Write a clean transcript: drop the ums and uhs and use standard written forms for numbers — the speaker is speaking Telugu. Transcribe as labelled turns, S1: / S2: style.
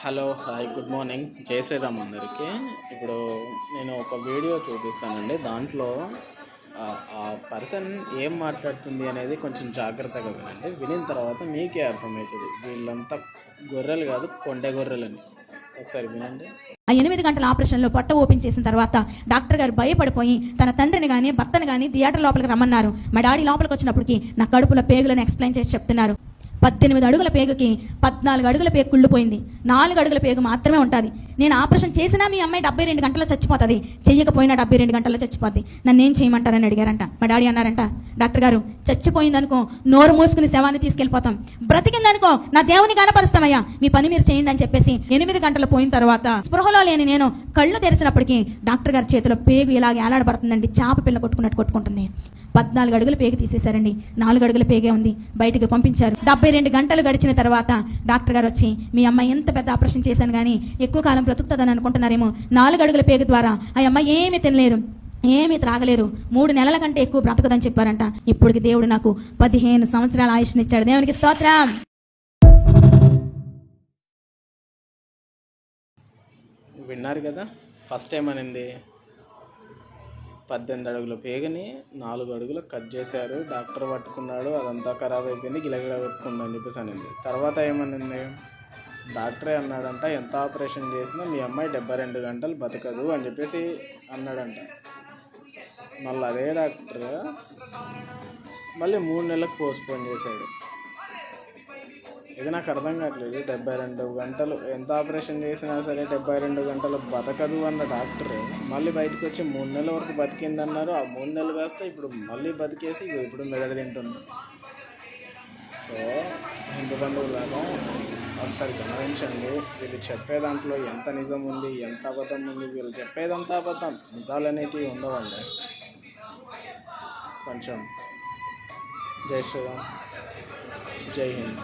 S1: హలో, హాయ్, గుడ్ మార్నింగ్, జై శ్రీరామ్ అందరికీ. ఇప్పుడు నేను ఒక వీడియో చూపిస్తానండి. దాంట్లో ఆ పర్సన్ ఏం మాట్లాడుతుంది అనేది కొంచెం జాగ్రత్తగా వినండి. వినిన తర్వాత మీకే అర్థమవుతుంది వీళ్ళంతా గొర్రెలు కాదు, కొండె గొర్రెలని. ఒకసారి వినండి.
S2: ఆ 8 గంటల ఆపరేషన్లో పొట్ట ఓపెన్ చేసిన తర్వాత డాక్టర్ గారు భయపడిపోయి తన తండ్రిని కానీ భర్తను కానీ థియేటర్ లోపలికి రమ్మన్నారు. మా డాడీ లోపలికి వచ్చినప్పటికి నా కడుపుల పేగులను ఎక్స్ప్లెయిన్ చేసి చెప్తున్నారు. 18 అడుగుల పేగుకి 14 అడుగుల పేగు కుళ్ళిపోయింది. 4 అడుగుల పేగు మాత్రమే ఉంటుంది. నేను ఆపరేషన్ చేసినా మీ అమ్మాయి 72 గంటల్లో చచ్చిపోతుంది, చెయ్యకపోయినా 72 గంటల్లో చచ్చిపోద్ది, నన్ను ఏం చేయమంటారని అడిగారంట. మా డాడీ అన్నారంట, డాక్టర్ గారు చచ్చిపోయిందనుకో నోరు మూసుకుని శవాన్ని తీసుకెళ్ళిపోతాం, బ్రతికిందనుకో నా దేవుని కనపరుస్తామయ్యా, మీ పని మీరు చేయండి అని చెప్పేసి 8 గంటలు పోయిన తర్వాత స్పృహలో లేని నేను కళ్ళు తెరిచినప్పటికీ డాక్టర్ గారి చేతిలో పేగు ఇలాగ ఏలాడబడుతుందండి. చాప పిల్ల కొట్టుకున్నట్టు కొట్టుకుంటుంది. 14 అడుగుల పేగు తీసేశారండి. 4 అడుగుల పేగే ఉంది, బయటికి పంపించారు. 72 గంటలు గడిచిన తర్వాత డాక్టర్ గారు వచ్చి, మీ అమ్మాయి ఎంత పెద్ద ఆపరేషన్ చేశాను కానీ ఎక్కువ కాలం బ్రతుకుతుందని అనుకుంటున్నారేమో, 4 అడుగుల పేగు ద్వారా ఆ అమ్మాయి ఏమీ తినలేదు, ఏమీ త్రాగలేదు, 3 నెలల కంటే ఎక్కువ బ్రతకదని చెప్పారంట. ఇప్పటికి దేవుడు నాకు 15 సంవత్సరాల ఆయుష్నిచ్చాడు. దేవునికి స్తోత్రం.
S1: విన్నారు కదా. ఫస్ట్ ఏమనింది, 18 అడుగుల పేగని 4 అడుగులు కట్ చేశారు, డాక్టర్ పట్టుకున్నాడు, అదంతా ఖరాబ్ అయిపోయింది, గిలగిల కొట్టుకుందని చెప్పేసి అనింది. తర్వాత ఏమనింది, డాక్టరే అన్నాడంట ఎంత ఆపరేషన్ చేసినా మీ అమ్మాయి 72 గంటలు బతకదు అని చెప్పేసి అన్నాడంట. మళ్ళీ అదే డాక్టర్ మళ్ళీ 3 నెలలకు పోస్ట్పోన్ చేశాడు. ఇది నాకు అర్థం కావట్లేదు. 72 గంటలు ఎంత ఆపరేషన్ చేసినా సరే 72 గంటలు బతకదు అన్న డాక్టర్ మళ్ళీ బయటకు వచ్చి 3 నెలల వరకు బతికిందన్నారు. ఆ 3 నెలలు కాస్త ఇప్పుడు మళ్ళీ బతికేసి ఇప్పుడు మెదడు తింటుంది. సో హిందూ బంధువులాగా ఒకసారి గమనించండి, వీళ్ళు చెప్పే దాంట్లో ఎంత నిజం ఉంది, ఎంత అబద్ధం ఉంది. వీళ్ళు చెప్పేదంతా అబద్ధం, నిజాలు అనేటివి ఉండవండి. కొంచెం జై శ్రీరామ్, జై హింద్.